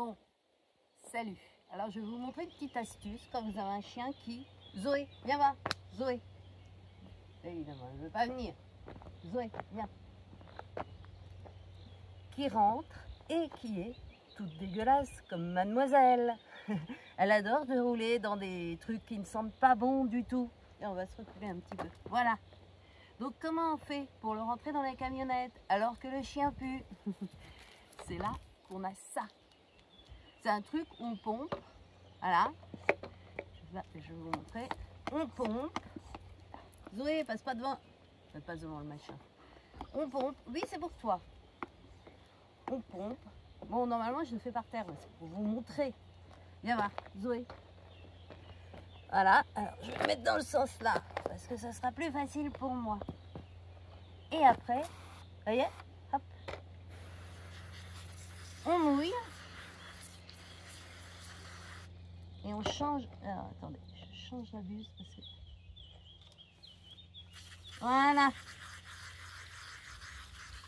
Bon, salut. Alors je vais vous montrer une petite astuce quand vous avez un chien qui... Zoé, viens voir. Zoé. Évidemment, elle ne veut pas venir. Zoé, viens. Qui rentre et qui est toute dégueulasse comme mademoiselle. Elle adore de rouler dans des trucs qui ne sentent pas bon du tout. Et on va se reculer un petit peu. Voilà. Donc comment on fait pour le rentrer dans la camionnette alors que le chien pue? C'est là qu'on a ça. C'est un truc où on pompe. Voilà. Là, je vais vous montrer. On pompe. Zoé, passe pas devant. Passe devant le machin. On pompe. Oui, c'est pour toi. On pompe. Bon, normalement, je le fais par terre. C'est pour vous montrer. Viens voir, Zoé. Voilà. Alors, je vais le mettre dans le sens là. Parce que ça sera plus facile pour moi. Et après, vous voyez, hop. On mouille. Et on change. Alors, attendez, je change la buse parce que... Voilà.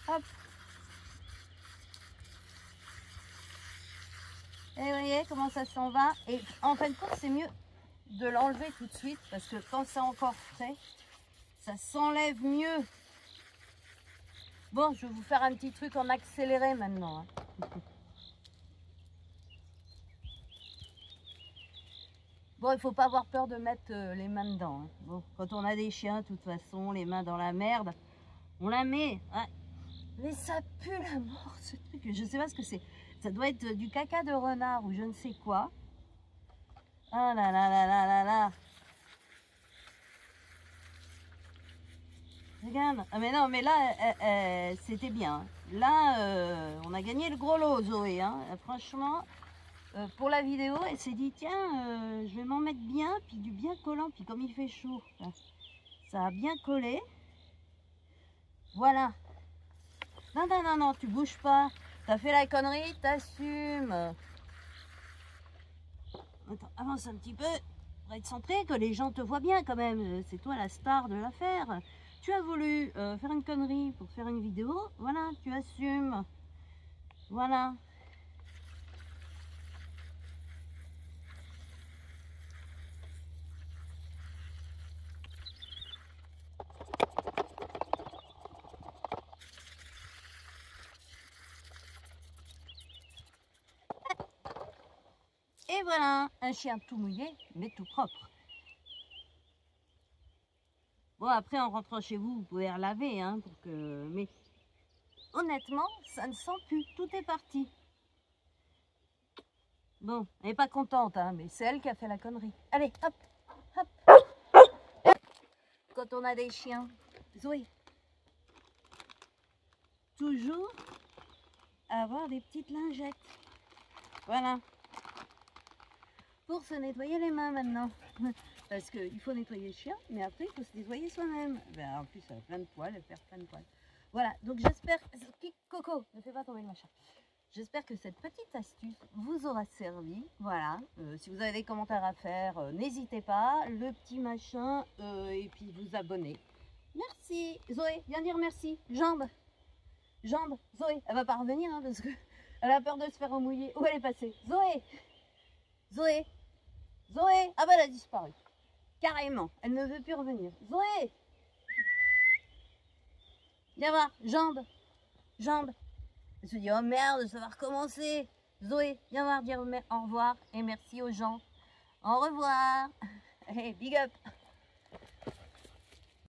Hop. Et vous voyez comment ça s'en va. Et en fin de compte, c'est mieux de l'enlever tout de suite parce que quand c'est encore frais, ça s'enlève mieux. Bon, je vais vous faire un petit truc en accéléré maintenant. Hein. Bon, il ne faut pas avoir peur de mettre les mains dedans. Hein. Bon, quand on a des chiens, de toute façon, les mains dans la merde, on la met. Hein. Mais ça pue la mort, ce truc. Je ne sais pas ce que c'est. Ça doit être du caca de renard ou je ne sais quoi. Ah là là là là là là. Regarde. Ah mais non, mais là, c'était bien. Là, on a gagné le gros lot, Zoé. Hein. Franchement, pour la vidéo, elle s'est dit, tiens, je vais m'en mettre bien, puis du bien collant. Puis comme il fait chaud, ça a bien collé. Voilà. Non, non, non, non, tu bouges pas. T'as fait la connerie, t'assumes. Attends, avance un petit peu pour être centré, que les gens te voient bien quand même. C'est toi la star de l'affaire. Tu as voulu faire une connerie pour faire une vidéo. Voilà, tu assumes. Voilà. Et voilà, un chien tout mouillé, mais tout propre. Bon, après, en rentrant chez vous, vous pouvez relaver, hein, pour que... Mais honnêtement, ça ne sent plus. Tout est parti. Bon, elle n'est pas contente, hein, mais c'est elle qui a fait la connerie. Allez, hop, hop. Quand on a des chiens, Zoé, toujours avoir des petites lingettes. Voilà. Pour se nettoyer les mains maintenant. Parce qu'il faut nettoyer le chien, mais après il faut se nettoyer soi-même. Ben, en plus, elle a plein de poils, elle perd plein de poils. Voilà, donc j'espère... Coco, ne fais pas tomber le machin. J'espère que cette petite astuce vous aura servi. Voilà, si vous avez des commentaires à faire, n'hésitez pas. Le petit machin, et puis vous abonner. Merci. Zoé, viens dire merci. Jambe. Jambe. Zoé, elle va pas revenir, hein, parce que elle a peur de se faire remouiller. Où elle est passée? Zoé. Zoé. Zoé. Ah bah elle a disparu. Carrément. Elle ne veut plus revenir. Zoé. Viens voir. Jambe. Jambe. Elle se dit, oh merde, ça va recommencer. Zoé, viens voir dire au revoir et merci aux gens. Au revoir. Hey, big up.